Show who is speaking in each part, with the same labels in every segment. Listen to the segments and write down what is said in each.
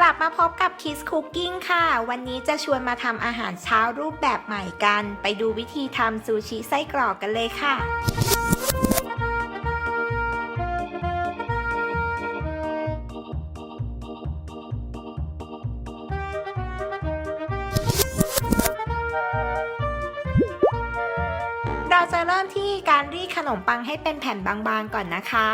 Speaker 1: กลับมาพบกับ Kids Cooking ค่ะวันนี้จะชวนมาทำอาหารเช้ารูปแบบใหม่กันไปดูวิธีทำซูชิไส้กรอกกันเลยค่ะเราจะเริ่มที่การรีดขนมปังให้เป็นแผ่นบางๆก่อนนะคะ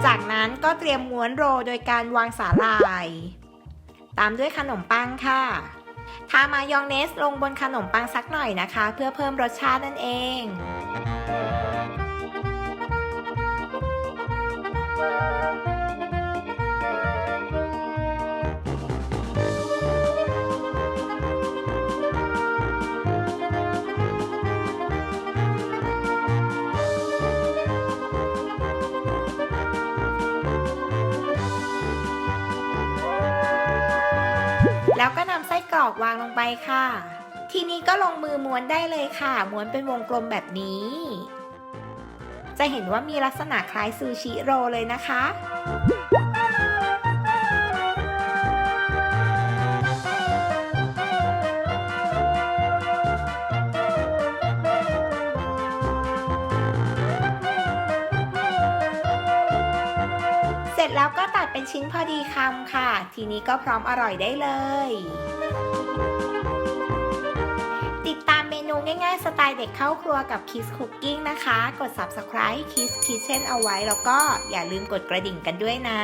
Speaker 1: จากนั้นก็เตรียมม้วนโรลโดยการวางสาหร่ายตามด้วยขนมปังค่ะทามายองเนสลงบนขนมปังสักหน่อยนะคะเพื่อเพิ่มรสชาตินั่นเองแล้วก็นำไส้กรอกวางลงไปค่ะทีนี้ก็ลงมือม้วนได้เลยค่ะม้วนเป็นวงกลมแบบนี้จะเห็นว่ามีลักษณะคล้ายซูชิโรลเลยนะคะเสร็จแล้วก็ตัดเป็นชิ้นพอดีคำค่ะทีนี้ก็พร้อมอร่อยได้เลยติดตามเมนูง่ายๆสไตล์เด็กเข้าครัวกับ Kids Cooking นะคะกด Subscribe Kids Kitchen เอาไว้แล้วก็อย่าลืมกดกระดิ่งกันด้วยนะ